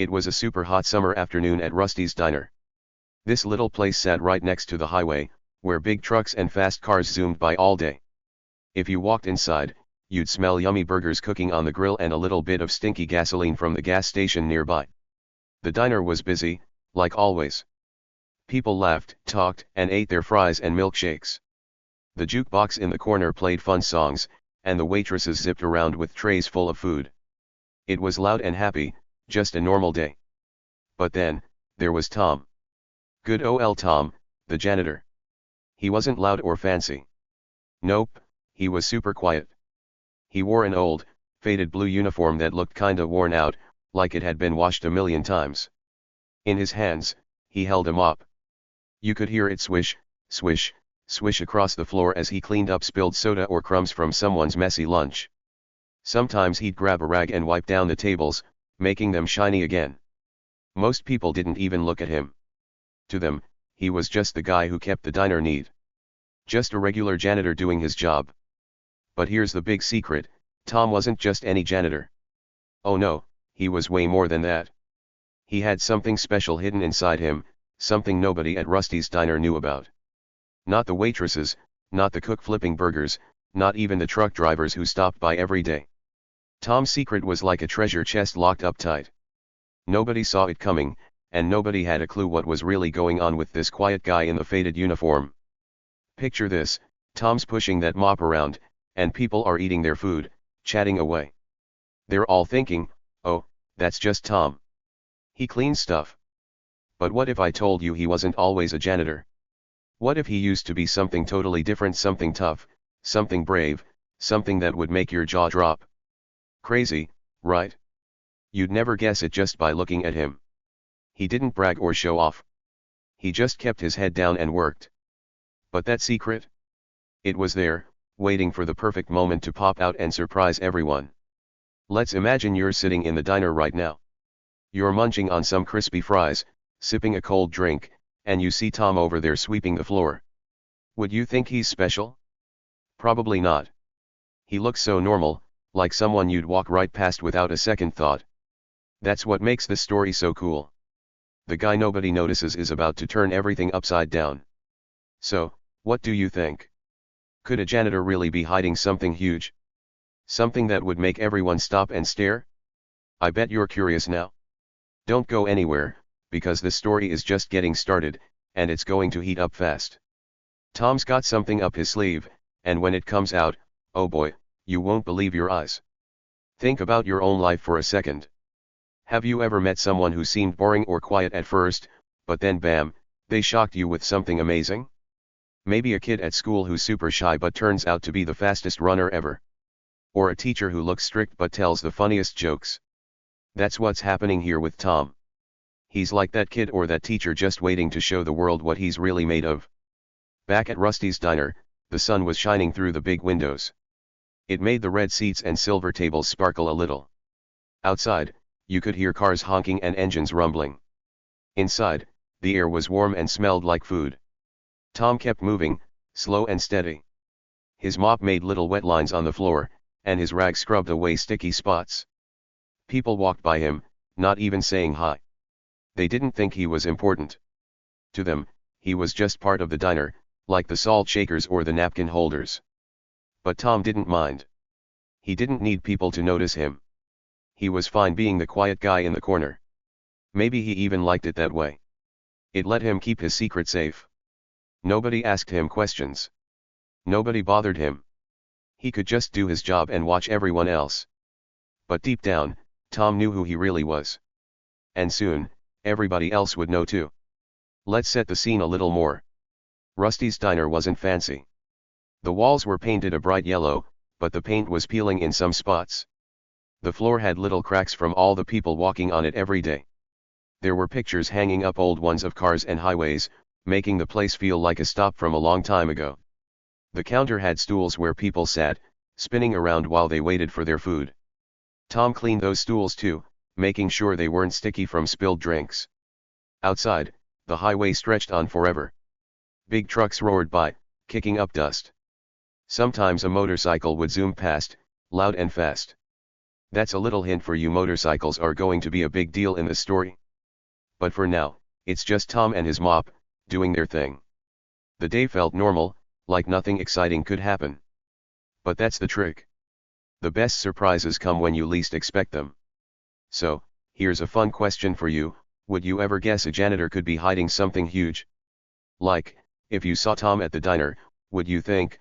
It was a super hot summer afternoon at Rusty's Diner. This little place sat right next to the highway, where big trucks and fast cars zoomed by all day. If you walked inside, you'd smell yummy burgers cooking on the grill and a little bit of stinky gasoline from the gas station nearby. The diner was busy, like always. People laughed, talked, and ate their fries and milkshakes. The jukebox in the corner played fun songs, and the waitresses zipped around with trays full of food. It was loud and happy, just a normal day. But then, there was Tom. Good old Tom, the janitor. He wasn't loud or fancy. Nope, he was super quiet. He wore an old, faded blue uniform that looked kinda worn out, like it had been washed a million times. In his hands, he held a mop. You could hear it swish, swish, swish across the floor as he cleaned up spilled soda or crumbs from someone's messy lunch. Sometimes he'd grab a rag and wipe down the tables, making them shiny again. Most people didn't even look at him. To them, he was just the guy who kept the diner neat. Just a regular janitor doing his job. But here's the big secret, Tom wasn't just any janitor. Oh no, he was way more than that. He had something special hidden inside him, something nobody at Rusty's Diner knew about. Not the waitresses, not the cook flipping burgers, not even the truck drivers who stopped by every day. Tom's secret was like a treasure chest locked up tight. Nobody saw it coming, and nobody had a clue what was really going on with this quiet guy in the faded uniform. Picture this, Tom's pushing that mop around, and people are eating their food, chatting away. They're all thinking, oh, that's just Tom. He cleans stuff. But what if I told you he wasn't always a janitor? What if he used to be something totally different, something tough, something brave, something that would make your jaw drop? Crazy, right? You'd never guess it just by looking at him. He didn't brag or show off. He just kept his head down and worked. But that secret? It was there, waiting for the perfect moment to pop out and surprise everyone. Let's imagine you're sitting in the diner right now. You're munching on some crispy fries, sipping a cold drink, and you see Tom over there sweeping the floor. Would you think he's special? Probably not. He looks so normal, like someone you'd walk right past without a second thought. That's what makes this story so cool. The guy nobody notices is about to turn everything upside down. So, what do you think? Could a janitor really be hiding something huge? Something that would make everyone stop and stare? I bet you're curious now. Don't go anywhere, because this story is just getting started, and it's going to heat up fast. Tom's got something up his sleeve, and when it comes out, oh boy, you won't believe your eyes. Think about your own life for a second. Have you ever met someone who seemed boring or quiet at first, but then bam, they shocked you with something amazing? Maybe a kid at school who's super shy but turns out to be the fastest runner ever. Or a teacher who looks strict but tells the funniest jokes. That's what's happening here with Tom. He's like that kid or that teacher just waiting to show the world what he's really made of. Back at Rusty's Diner, the sun was shining through the big windows. It made the red seats and silver tables sparkle a little. Outside, you could hear cars honking and engines rumbling. Inside, the air was warm and smelled like food. Tom kept moving, slow and steady. His mop made little wet lines on the floor, and his rag scrubbed away sticky spots. People walked by him, not even saying hi. They didn't think he was important. To them, he was just part of the diner, like the salt shakers or the napkin holders. But Tom didn't mind. He didn't need people to notice him. He was fine being the quiet guy in the corner. Maybe he even liked it that way. It let him keep his secret safe. Nobody asked him questions. Nobody bothered him. He could just do his job and watch everyone else. But deep down, Tom knew who he really was. And soon, everybody else would know too. Let's set the scene a little more. Rusty's Diner wasn't fancy. The walls were painted a bright yellow, but the paint was peeling in some spots. The floor had little cracks from all the people walking on it every day. There were pictures hanging up, old ones of cars and highways, making the place feel like a stop from a long time ago. The counter had stools where people sat, spinning around while they waited for their food. Tom cleaned those stools too, making sure they weren't sticky from spilled drinks. Outside, the highway stretched on forever. Big trucks roared by, kicking up dust. Sometimes a motorcycle would zoom past, loud and fast. That's a little hint for you. Motorcycles are going to be a big deal in the story. But for now, it's just Tom and his mop, doing their thing. The day felt normal, like nothing exciting could happen. But that's the trick. The best surprises come when you least expect them. So, here's a fun question for you: would you ever guess a janitor could be hiding something huge? Like, if you saw Tom at the diner, would you think,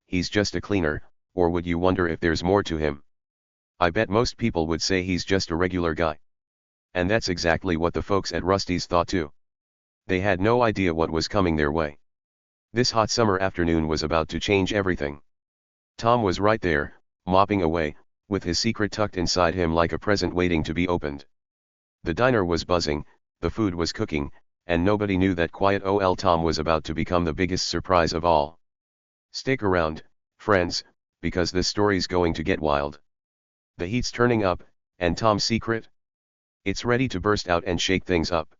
he's just a cleaner, or would you wonder if there's more to him? I bet most people would say he's just a regular guy. And that's exactly what the folks at Rusty's thought too. They had no idea what was coming their way. This hot summer afternoon was about to change everything. Tom was right there, mopping away, with his secret tucked inside him like a present waiting to be opened. The diner was buzzing, the food was cooking, and nobody knew that quiet Tom was about to become the biggest surprise of all. Stick around, friends, because this story's going to get wild. The heat's turning up, and Tom's secret? It's ready to burst out and shake things up.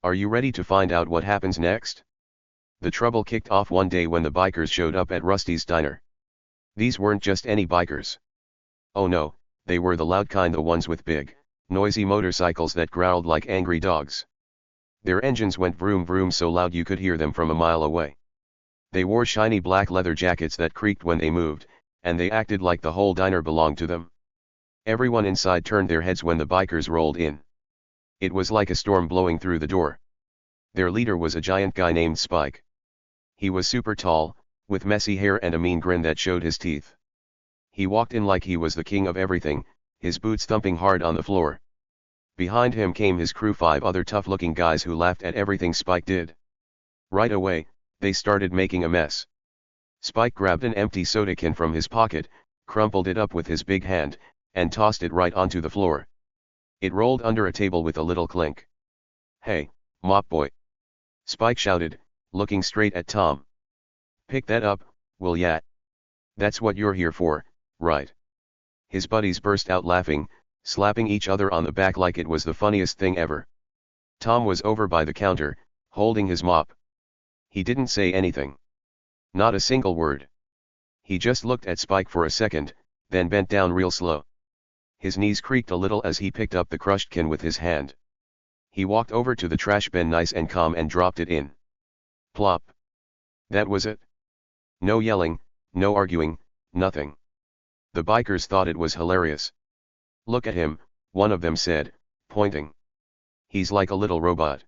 Are you ready to find out what happens next? The trouble kicked off one day when the bikers showed up at Rusty's diner. These weren't just any bikers. Oh no, they were the loud kind, the ones with big, noisy motorcycles that growled like angry dogs. Their engines went vroom vroom so loud you could hear them from a mile away. They wore shiny black leather jackets that creaked when they moved, and they acted like the whole diner belonged to them. Everyone inside turned their heads when the bikers rolled in. It was like a storm blowing through the door. Their leader was a giant guy named Spike. He was super tall, with messy hair and a mean grin that showed his teeth. He walked in like he was the king of everything, his boots thumping hard on the floor. Behind him came his crew, 5 other tough-looking guys who laughed at everything Spike did. Right away, they started making a mess. Spike grabbed an empty soda can from his pocket, crumpled it up with his big hand, and tossed it right onto the floor. It rolled under a table with a little clink. "Hey, mop boy!" Spike shouted, looking straight at Tom. "Pick that up, will ya? That's what you're here for, right?" His buddies burst out laughing, slapping each other on the back like it was the funniest thing ever. Tom was over by the counter, holding his mop. He didn't say anything. Not a single word. He just looked at Spike for a second, then bent down real slow. His knees creaked a little as he picked up the crushed can with his hand. He walked over to the trash bin nice and calm and dropped it in. Plop. That was it. No yelling, no arguing, nothing. The bikers thought it was hilarious. "Look at him," one of them said, pointing. "He's like a little robot."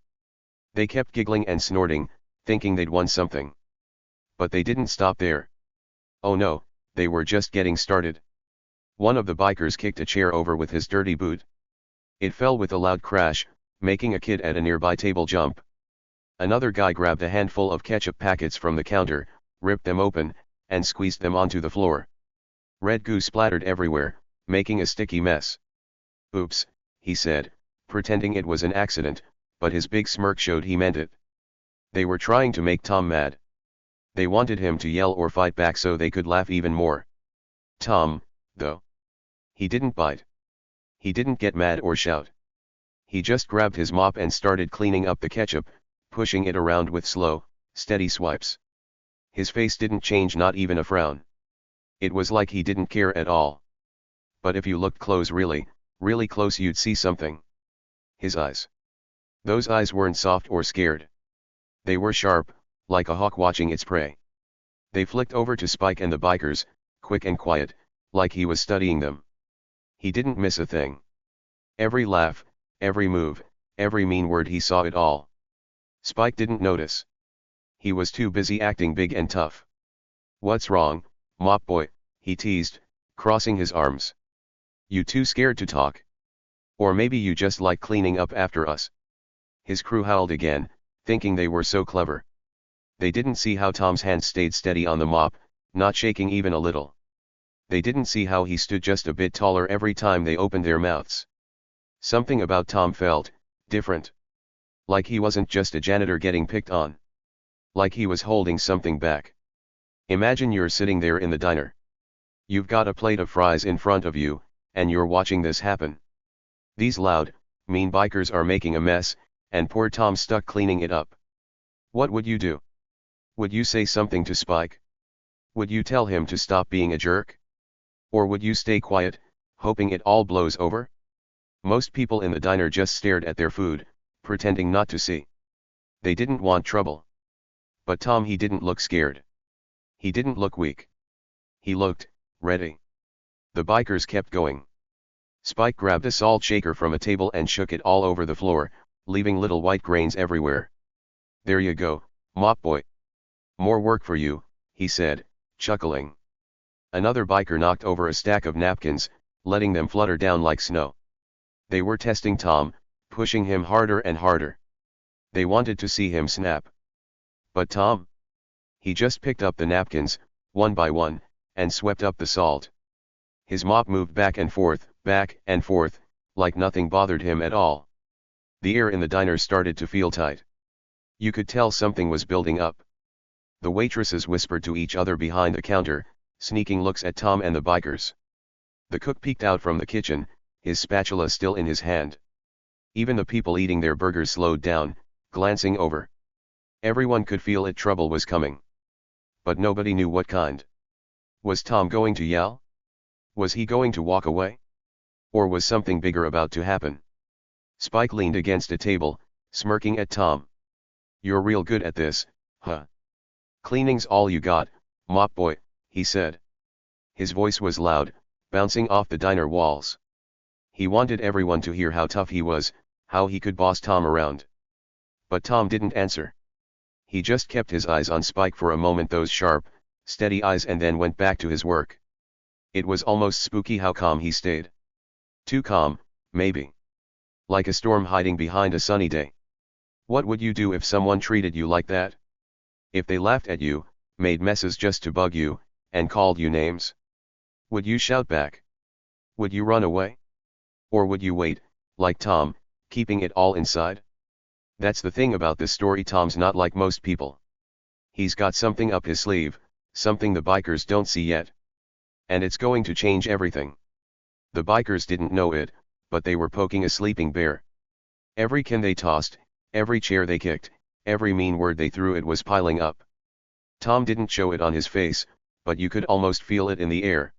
They kept giggling and snorting, thinking they'd won something. But they didn't stop there. Oh no, they were just getting started. One of the bikers kicked a chair over with his dirty boot. It fell with a loud crash, making a kid at a nearby table jump. Another guy grabbed a handful of ketchup packets from the counter, ripped them open, and squeezed them onto the floor. Red goo splattered everywhere, making a sticky mess. "Oops," he said, pretending it was an accident, but his big smirk showed he meant it. They were trying to make Tom mad. They wanted him to yell or fight back so they could laugh even more. Tom, though, he didn't bite. He didn't get mad or shout. He just grabbed his mop and started cleaning up the ketchup, pushing it around with slow, steady swipes. His face didn't change, not even a frown. It was like he didn't care at all. But if you looked close, really, really close, you'd see something. His eyes. Those eyes weren't soft or scared. They were sharp, like a hawk watching its prey. They flicked over to Spike and the bikers, quick and quiet, like he was studying them. He didn't miss a thing. Every laugh, every move, every mean word, he saw it all. Spike didn't notice. He was too busy acting big and tough. "What's wrong, mop boy?" he teased, crossing his arms. "You too scared to talk? Or maybe you just like cleaning up after us?" His crew howled again, thinking they were so clever. They didn't see how Tom's hand stayed steady on the mop, not shaking even a little. They didn't see how he stood just a bit taller every time they opened their mouths. Something about Tom felt different. Like he wasn't just a janitor getting picked on. Like he was holding something back. Imagine you're sitting there in the diner. You've got a plate of fries in front of you, and you're watching this happen. These loud, mean bikers are making a mess, and poor Tom's stuck cleaning it up. What would you do? Would you say something to Spike? Would you tell him to stop being a jerk? Or would you stay quiet, hoping it all blows over? Most people in the diner just stared at their food, pretending not to see. They didn't want trouble. But Tom, he didn't look scared. He didn't look weak. He looked ready. The bikers kept going. Spike grabbed a salt shaker from a table and shook it all over the floor, leaving little white grains everywhere. "There you go, mop boy. More work for you," he said, chuckling. Another biker knocked over a stack of napkins, letting them flutter down like snow. They were testing Tom, pushing him harder and harder. They wanted to see him snap. But Tom? He just picked up the napkins, one by one, and swept up the salt. His mop moved back and forth, like nothing bothered him at all. The air in the diner started to feel tight. You could tell something was building up. The waitresses whispered to each other behind the counter, sneaking looks at Tom and the bikers. The cook peeked out from the kitchen, his spatula still in his hand. Even the people eating their burgers slowed down, glancing over. Everyone could feel it, trouble was coming. But nobody knew what kind. Was Tom going to yell? Was he going to walk away? Or was something bigger about to happen? Spike leaned against a table, smirking at Tom. "You're real good at this, huh? Cleaning's all you got, mop boy," he said. His voice was loud, bouncing off the diner walls. He wanted everyone to hear how tough he was, how he could boss Tom around. But Tom didn't answer. He just kept his eyes on Spike for a moment, those sharp, steady eyes, and then went back to his work. It was almost spooky how calm he stayed. Too calm, maybe. Like a storm hiding behind a sunny day. What would you do if someone treated you like that? If they laughed at you, made messes just to bug you, and called you names? Would you shout back? Would you run away? Or would you wait, like Tom, keeping it all inside? That's the thing about this story. Tom's not like most people. He's got something up his sleeve, something the bikers don't see yet. And it's going to change everything. The bikers didn't know it, but they were poking a sleeping bear. Every can they tossed, every chair they kicked, every mean word they threw, it was piling up. Tom didn't show it on his face, but you could almost feel it in the air.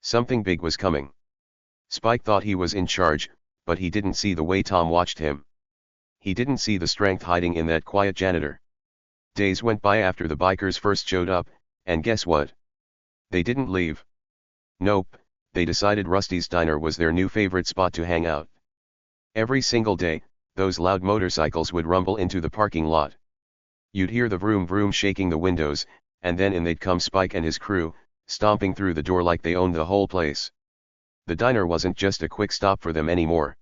Something big was coming. Spike thought he was in charge, but he didn't see the way Tom watched him. He didn't see the strength hiding in that quiet janitor. Days went by after the bikers first showed up, and guess what? They didn't leave. Nope, they decided Rusty's Diner was their new favorite spot to hang out. Every single day, those loud motorcycles would rumble into the parking lot. You'd hear the vroom vroom shaking the windows, and then in they'd come Spike and his crew, stomping through the door like they owned the whole place. The diner wasn't just a quick stop for them anymore.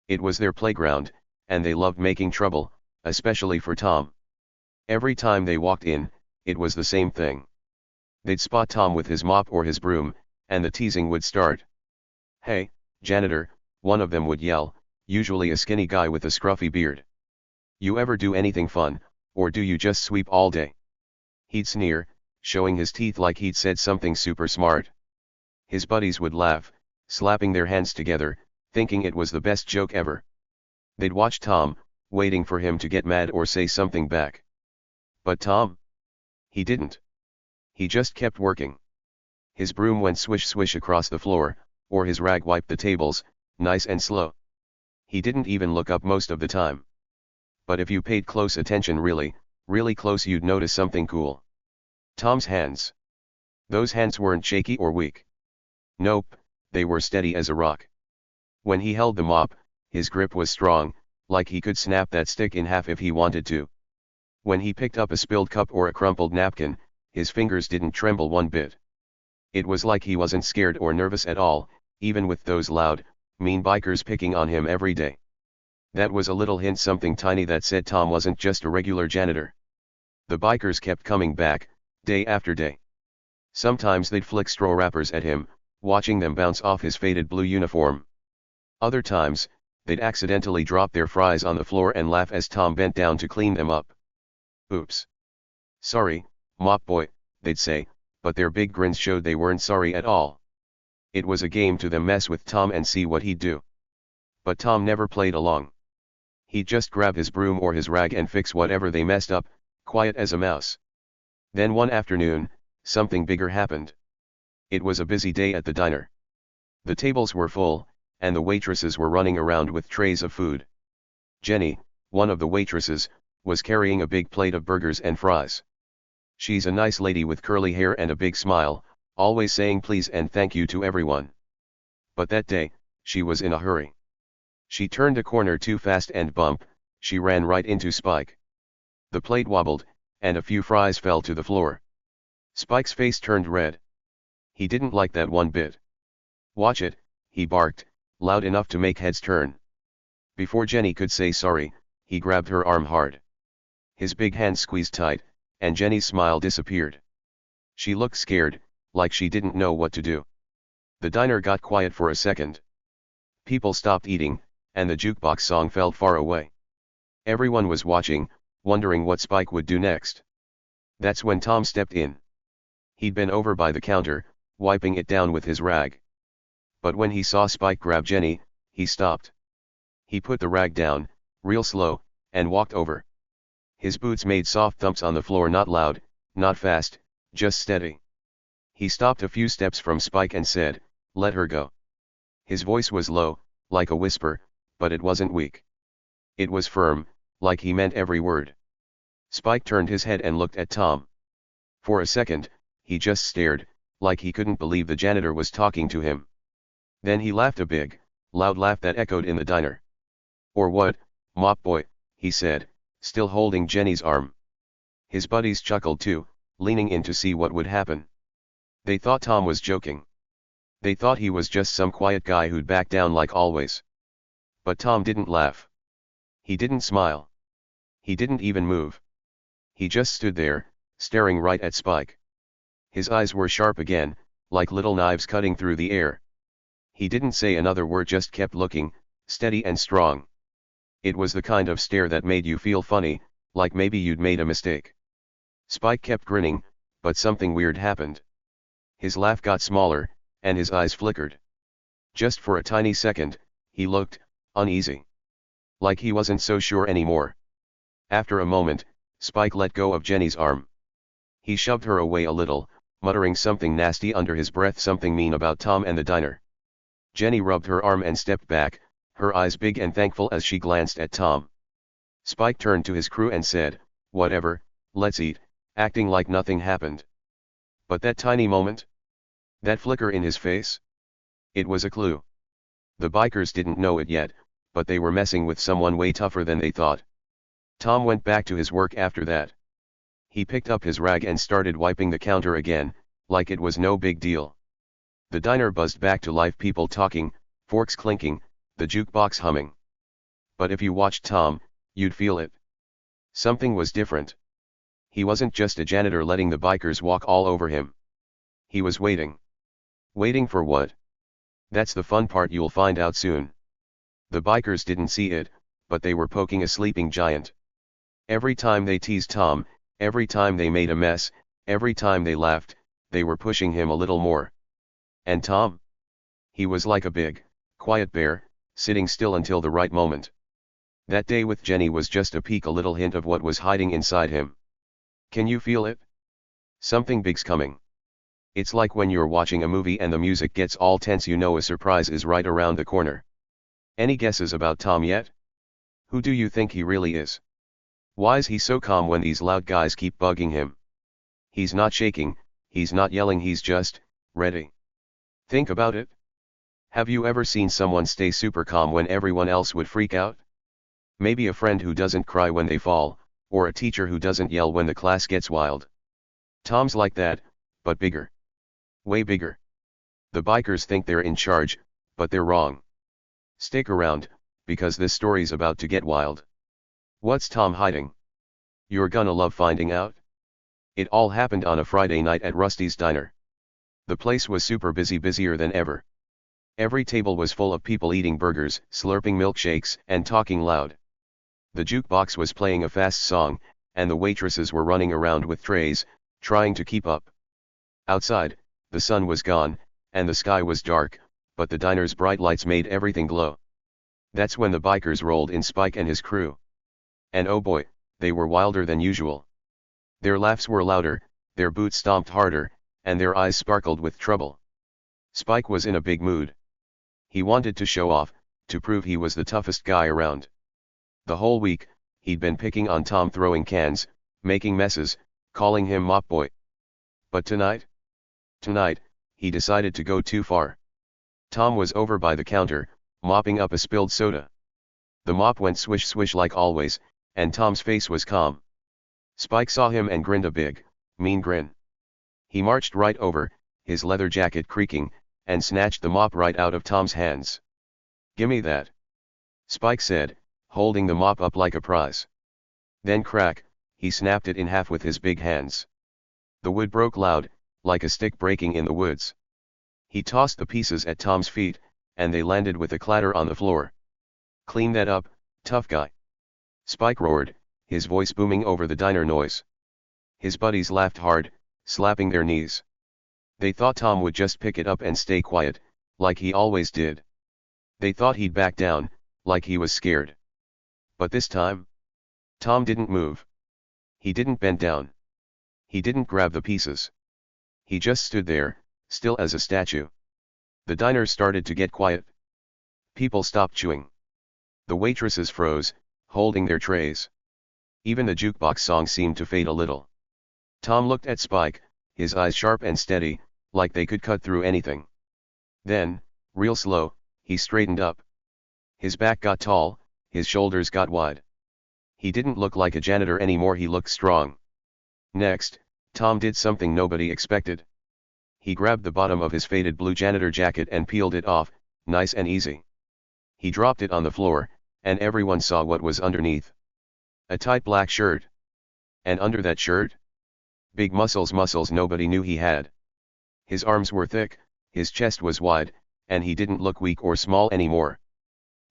It was their playground, and they loved making trouble, especially for Tom. Every time they walked in, it was the same thing. They'd spot Tom with his mop or his broom, and the teasing would start. "Hey, janitor," one of them would yell, usually a skinny guy with a scruffy beard. "You ever do anything fun, or do you just sweep all day?" He'd sneer, showing his teeth like he'd said something super smart. His buddies would laugh, slapping their hands together, thinking it was the best joke ever. They'd watch Tom, waiting for him to get mad or say something back. But Tom? He didn't. He just kept working. His broom went swish swish across the floor, or his rag wiped the tables, nice and slow. He didn't even look up most of the time. But if you paid close attention, really, really close, you'd notice something cool. Tom's hands. Those hands weren't shaky or weak. Nope, they were steady as a rock. When he held the mop, his grip was strong, like he could snap that stick in half if he wanted to. When he picked up a spilled cup or a crumpled napkin, his fingers didn't tremble one bit. It was like he wasn't scared or nervous at all, even with those loud, mean bikers picking on him every day. That was a little hint, something tiny that said Tom wasn't just a regular janitor. The bikers kept coming back, day after day. Sometimes they'd flick straw wrappers at him, watching them bounce off his faded blue uniform. Other times, they'd accidentally drop their fries on the floor and laugh as Tom bent down to clean them up. "Oops. Sorry, mop boy," they'd say, but their big grins showed they weren't sorry at all. It was a game to them, mess with Tom and see what he'd do. But Tom never played along. He'd just grab his broom or his rag and fix whatever they messed up, quiet as a mouse. Then one afternoon, something bigger happened. It was a busy day at the diner. The tables were full, and the waitresses were running around with trays of food. Jenny, one of the waitresses, was carrying a big plate of burgers and fries. She's a nice lady with curly hair and a big smile, always saying please and thank you to everyone. But that day, she was in a hurry. She turned a corner too fast and bump, she ran right into Spike. The plate wobbled, and a few fries fell to the floor. Spike's face turned red. He didn't like that one bit. "Watch it," he barked, loud enough to make heads turn. Before Jenny could say sorry, he grabbed her arm hard. His big hand squeezed tight, and Jenny's smile disappeared. She looked scared, like she didn't know what to do. The diner got quiet for a second. People stopped eating, and the jukebox song felt far away. Everyone was watching, wondering what Spike would do next. That's when Tom stepped in. He'd been over by the counter, wiping it down with his rag. But when he saw Spike grab Jenny, he stopped. He put the rag down, real slow, and walked over. His boots made soft thumps on the floor, not loud, not fast, just steady. He stopped a few steps from Spike and said, "Let her go." His voice was low, like a whisper, but it wasn't weak. It was firm, like he meant every word. Spike turned his head and looked at Tom. For a second, he just stared, like he couldn't believe the janitor was talking to him. Then he laughed a big, loud laugh that echoed in the diner. "Or what, Mop Boy," he said, still holding Jenny's arm. His buddies chuckled too, leaning in to see what would happen. They thought Tom was joking. They thought he was just some quiet guy who'd back down like always. But Tom didn't laugh. He didn't smile. He didn't even move. He just stood there, staring right at Spike. His eyes were sharp again, like little knives cutting through the air. He didn't say another word, just kept looking, steady and strong. It was the kind of stare that made you feel funny, like maybe you'd made a mistake. Spike kept grinning, but something weird happened. His laugh got smaller, and his eyes flickered. Just for a tiny second, he looked uneasy. Like he wasn't so sure anymore. After a moment, Spike let go of Jenny's arm. He shoved her away a little, muttering something nasty under his breath, something mean about Tom and the diner. Jenny rubbed her arm and stepped back, her eyes big and thankful as she glanced at Tom. Spike turned to his crew and said, "Whatever, let's eat," acting like nothing happened. But that tiny moment? That flicker in his face? It was a clue. The bikers didn't know it yet, but they were messing with someone way tougher than they thought. Tom went back to his work after that. He picked up his rag and started wiping the counter again, like it was no big deal. The diner buzzed back to life, people talking, forks clinking, the jukebox humming. But if you watched Tom, you'd feel it. Something was different. He wasn't just a janitor letting the bikers walk all over him. He was waiting. Waiting for what? That's the fun part, you'll find out soon. The bikers didn't see it, but they were poking a sleeping giant. Every time they teased Tom, every time they made a mess, every time they laughed, they were pushing him a little more. And Tom? He was like a big, quiet bear, sitting still until the right moment. That day with Jenny was just a peek, a little hint of what was hiding inside him. Can you feel it? Something big's coming. It's like when you're watching a movie and the music gets all tense, you know a surprise is right around the corner. Any guesses about Tom yet? Who do you think he really is? Why's he so calm when these loud guys keep bugging him? He's not shaking, he's not yelling, he's just ready. Think about it. Have you ever seen someone stay super calm when everyone else would freak out? Maybe a friend who doesn't cry when they fall, or a teacher who doesn't yell when the class gets wild. Tom's like that, but bigger. Way bigger. The bikers think they're in charge, but they're wrong. Stick around, because this story's about to get wild. What's Tom hiding? You're gonna love finding out. It all happened on a Friday night at Rusty's Diner. The place was super busy, busier than ever. Every table was full of people eating burgers, slurping milkshakes, and talking loud. The jukebox was playing a fast song, and the waitresses were running around with trays, trying to keep up. Outside, the sun was gone, and the sky was dark, but the diner's bright lights made everything glow. That's when the bikers rolled in, Spike and his crew. And oh boy, they were wilder than usual. Their laughs were louder, their boots stomped harder, and their eyes sparkled with trouble. Spike was in a big mood. He wanted to show off, to prove he was the toughest guy around. The whole week, he'd been picking on Tom, throwing cans, making messes, calling him mop boy. But tonight, he decided to go too far. Tom was over by the counter, mopping up a spilled soda. The mop went swish swish like always, and Tom's face was calm. Spike saw him and grinned a big, mean grin. He marched right over, his leather jacket creaking, and snatched the mop right out of Tom's hands. "Gimme that," Spike said, holding the mop up like a prize. Then crack, he snapped it in half with his big hands. The wood broke loud, like a stick breaking in the woods. He tossed the pieces at Tom's feet, and they landed with a clatter on the floor. "Clean that up, tough guy," Spike roared, his voice booming over the diner noise. His buddies laughed hard, slapping their knees. They thought Tom would just pick it up and stay quiet, like he always did. They thought he'd back down, like he was scared. But this time, Tom didn't move. He didn't bend down. He didn't grab the pieces. He just stood there, still as a statue. The diner started to get quiet. People stopped chewing. The waitresses froze, holding their trays. Even the jukebox song seemed to fade a little. Tom looked at Spike, his eyes sharp and steady, like they could cut through anything. Then, real slow, he straightened up. His back got tall, his shoulders got wide. He didn't look like a janitor anymore, he looked strong. Next, Tom did something nobody expected. He grabbed the bottom of his faded blue janitor jacket and peeled it off, nice and easy. He dropped it on the floor, and everyone saw what was underneath. A tight black shirt. And under that shirt? Big muscles nobody knew he had. His arms were thick, his chest was wide, and he didn't look weak or small anymore.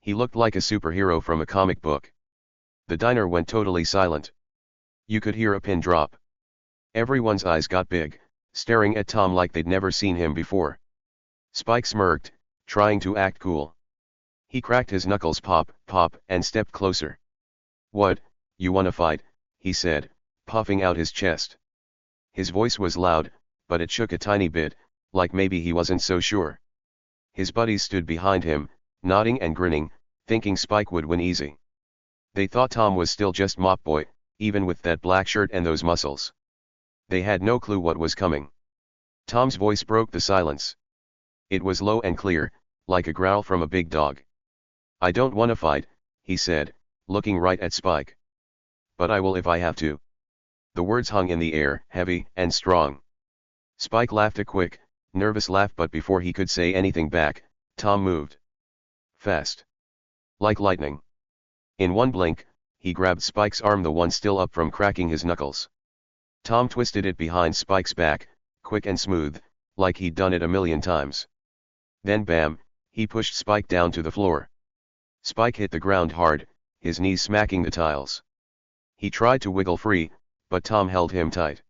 He looked like a superhero from a comic book. The diner went totally silent. You could hear a pin drop. Everyone's eyes got big, staring at Tom like they'd never seen him before. Spike smirked, trying to act cool. He cracked his knuckles pop, pop, and stepped closer. "What, you wanna fight?" he said, puffing out his chest. His voice was loud, but it shook a tiny bit, like maybe he wasn't so sure. His buddies stood behind him, nodding and grinning, thinking Spike would win easy. They thought Tom was still just mop boy, even with that black shirt and those muscles. They had no clue what was coming. Tom's voice broke the silence. It was low and clear, like a growl from a big dog. "I don't wanna fight," he said, looking right at Spike. "But I will if I have to." The words hung in the air, heavy and strong. Spike laughed a quick, nervous laugh, but before he could say anything back, Tom moved. Fast. Like lightning. In one blink, he grabbed Spike's arm, the one still up from cracking his knuckles. Tom twisted it behind Spike's back, quick and smooth, like he'd done it a million times. Then bam, he pushed Spike down to the floor. Spike hit the ground hard, his knees smacking the tiles. He tried to wiggle free, but Tom held him tight.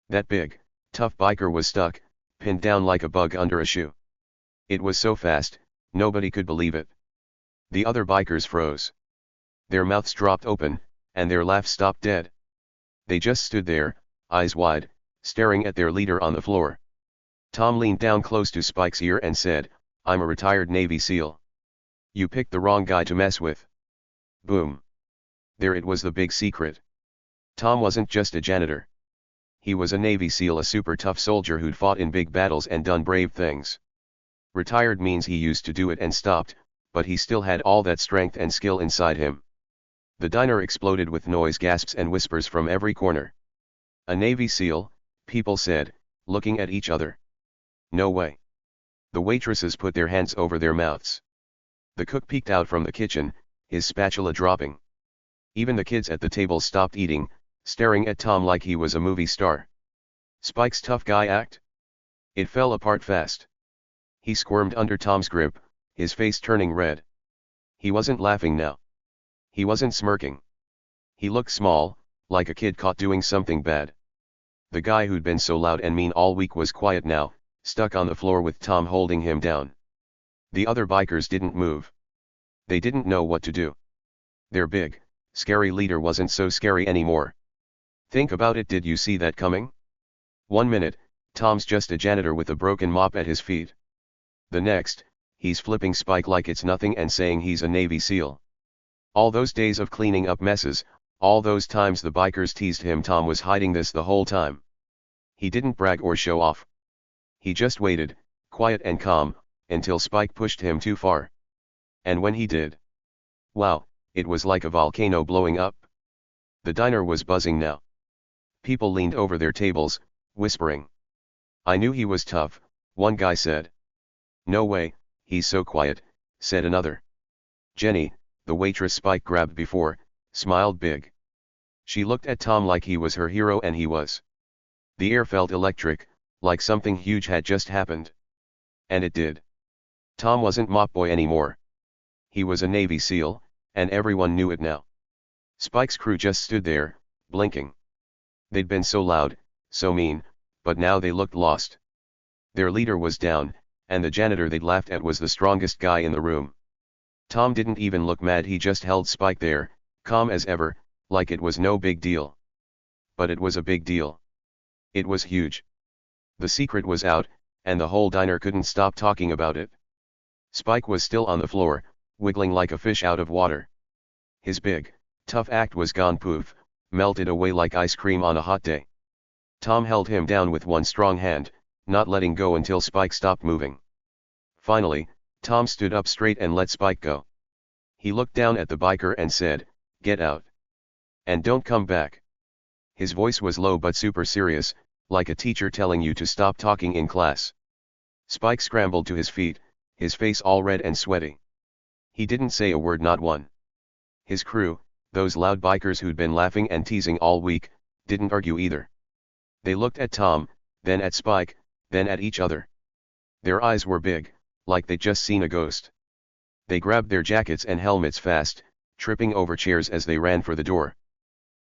That big, tough biker was stuck, pinned down like a bug under a shoe. It was so fast, nobody could believe it. The other bikers froze. Their mouths dropped open, and their laughs stopped dead. They just stood there, eyes wide, staring at their leader on the floor. Tom leaned down close to Spike's ear and said, "I'm a retired Navy SEAL. You picked the wrong guy to mess with." Boom. There it was, the big secret. Tom wasn't just a janitor. He was a Navy SEAL, a super tough soldier who'd fought in big battles and done brave things. Retired means he used to do it and stopped, but he still had all that strength and skill inside him. The diner exploded with noise, gasps and whispers from every corner. "A Navy SEAL," people said, looking at each other. "No way." The waitresses put their hands over their mouths. The cook peeked out from the kitchen, his spatula dropping. Even the kids at the table stopped eating, staring at Tom like he was a movie star. Spike's tough guy act? It fell apart fast. He squirmed under Tom's grip, his face turning red. He wasn't laughing now. He wasn't smirking. He looked small, like a kid caught doing something bad. The guy who'd been so loud and mean all week was quiet now, stuck on the floor with Tom holding him down. The other bikers didn't move. They didn't know what to do. Their big, scary leader wasn't so scary anymore. Think about it, did you see that coming? 1 minute, Tom's just a janitor with a broken mop at his feet. The next, he's flipping Spike like it's nothing and saying he's a Navy SEAL. All those days of cleaning up messes, all those times the bikers teased him, Tom was hiding this the whole time. He didn't brag or show off. He just waited, quiet and calm, until Spike pushed him too far. And when he did, wow, it was like a volcano blowing up. The diner was buzzing now. People leaned over their tables, whispering. I knew he was tough, one guy said. No way, he's so quiet, said another. Jenny, the waitress Spike grabbed before, smiled big. She looked at Tom like he was her hero, and he was. The air felt electric, like something huge had just happened. And it did. Tom wasn't Mop Boy anymore. He was a Navy SEAL, and everyone knew it now. Spike's crew just stood there, blinking. They'd been so loud, so mean, but now they looked lost. Their leader was down, and the janitor they'd laughed at was the strongest guy in the room. Tom didn't even look mad, he just held Spike there, calm as ever, like it was no big deal. But it was a big deal. It was huge. The secret was out, and the whole diner couldn't stop talking about it. Spike was still on the floor, wiggling like a fish out of water. His big, tough act was gone poof, melted away like ice cream on a hot day. Tom held him down with one strong hand, not letting go until Spike stopped moving. Finally, Tom stood up straight and let Spike go. He looked down at the biker and said, "Get out. And don't come back." His voice was low but super serious, like a teacher telling you to stop talking in class. Spike scrambled to his feet, his face all red and sweaty. He didn't say a word, not one. His crew, those loud bikers who'd been laughing and teasing all week, didn't argue either. They looked at Tom, then at Spike, then at each other. Their eyes were big, like they'd just seen a ghost. They grabbed their jackets and helmets fast, tripping over chairs as they ran for the door.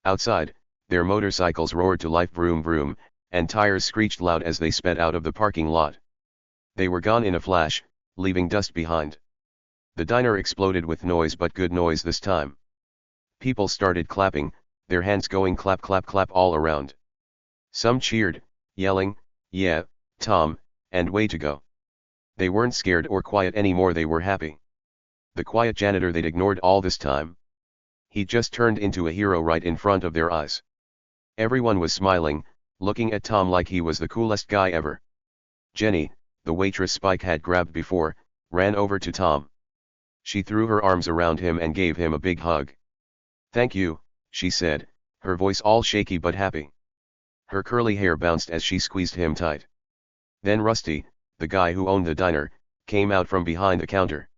Outside, their motorcycles roared to life, vroom vroom, and tires screeched loud as they sped out of the parking lot. They were gone in a flash, leaving dust behind. The diner exploded with noise, but good noise this time. People started clapping, their hands going clap clap clap all around. Some cheered, yelling, "Yeah, Tom, and way to go." They weren't scared or quiet anymore, they were happy. The quiet janitor they'd ignored all this time. He'd just turned into a hero right in front of their eyes. Everyone was smiling, looking at Tom like he was the coolest guy ever. Jenny, the waitress Spike had grabbed before, ran over to Tom. She threw her arms around him and gave him a big hug. "Thank you," she said, her voice all shaky but happy. Her curly hair bounced as she squeezed him tight. Then Rusty, the guy who owned the diner, came out from behind the counter.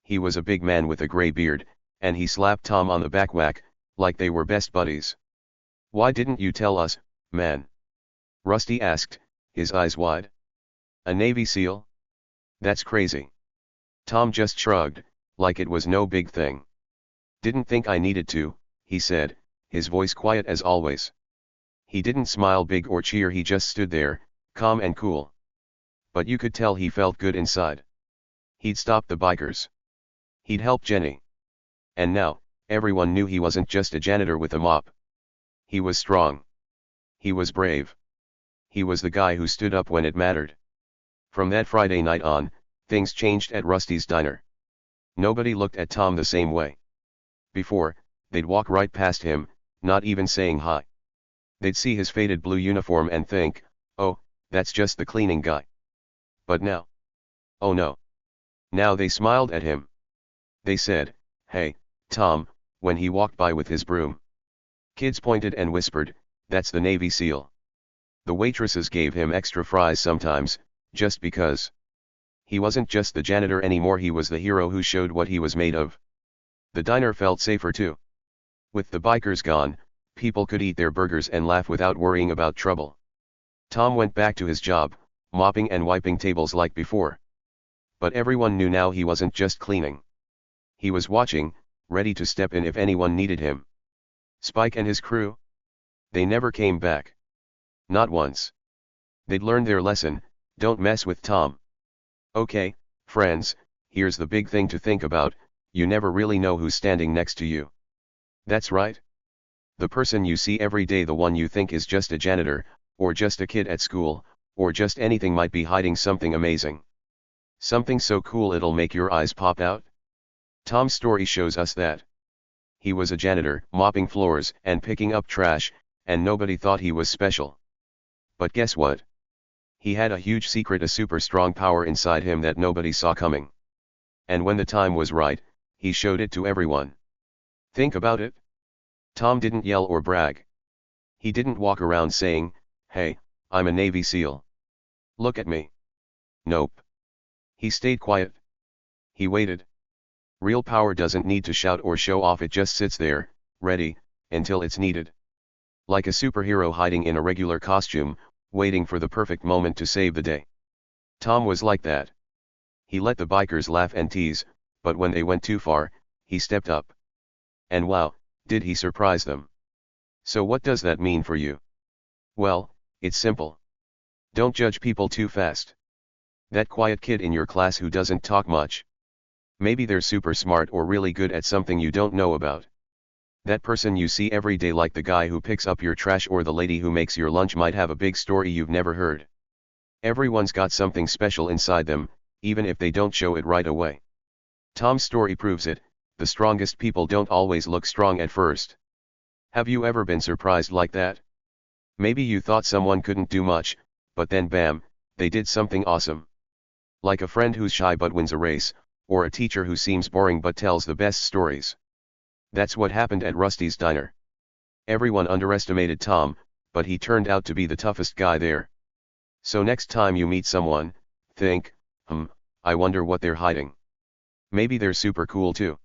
He was a big man with a gray beard, and he slapped Tom on the back whack, like they were best buddies. "Why didn't you tell us, man?" Rusty asked, his eyes wide. "A Navy SEAL? That's crazy." Tom just shrugged, like it was no big thing. "Didn't think I needed to," he said, his voice quiet as always. He didn't smile big or cheer, he just stood there, calm and cool. But you could tell he felt good inside. He'd stopped the bikers. He'd helped Jenny. And now, everyone knew he wasn't just a janitor with a mop. He was strong. He was brave. He was the guy who stood up when it mattered. From that Friday night on, things changed at Rusty's diner. Nobody looked at Tom the same way. Before, they'd walk right past him, not even saying hi. They'd see his faded blue uniform and think, "Oh, that's just the cleaning guy." But now, oh no. Now they smiled at him. They said, "Hey, Tom," when he walked by with his broom. Kids pointed and whispered, "That's the Navy SEAL." The waitresses gave him extra fries sometimes, just because. He wasn't just the janitor anymore, he was the hero who showed what he was made of. The diner felt safer too. With the bikers gone, people could eat their burgers and laugh without worrying about trouble. Tom went back to his job, mopping and wiping tables like before. But everyone knew now he wasn't just cleaning. He was watching, ready to step in if anyone needed him. Spike and his crew? They never came back. Not once. They'd learned their lesson, don't mess with Tom. Okay, friends, here's the big thing to think about, you never really know who's standing next to you. That's right. The person you see every day, the one you think is just a janitor, or just a kid at school, or just anything, might be hiding something amazing. Something so cool it'll make your eyes pop out? Tom's story shows us that. He was a janitor, mopping floors and picking up trash, and nobody thought he was special. But guess what? He had a huge secret, a super strong power inside him that nobody saw coming. And when the time was right, he showed it to everyone. Think about it. Tom didn't yell or brag. He didn't walk around saying, "Hey, I'm a Navy SEAL. Look at me." Nope. He stayed quiet. He waited. Real power doesn't need to shout or show off, it just sits there, ready, until it's needed. Like a superhero hiding in a regular costume, waiting for the perfect moment to save the day. Tom was like that. He let the bikers laugh and tease, but when they went too far, he stepped up. And wow, did he surprise them. So what does that mean for you? Well, it's simple. Don't judge people too fast. That quiet kid in your class who doesn't talk much. Maybe they're super smart or really good at something you don't know about. That person you see every day, like the guy who picks up your trash or the lady who makes your lunch, might have a big story you've never heard. Everyone's got something special inside them, even if they don't show it right away. Tom's story proves it. The strongest people don't always look strong at first. Have you ever been surprised like that? Maybe you thought someone couldn't do much, but then bam, they did something awesome. Like a friend who's shy but wins a race, or a teacher who seems boring but tells the best stories. That's what happened at Rusty's Diner. Everyone underestimated Tom, but he turned out to be the toughest guy there. So next time you meet someone, think, I wonder what they're hiding. Maybe they're super cool too.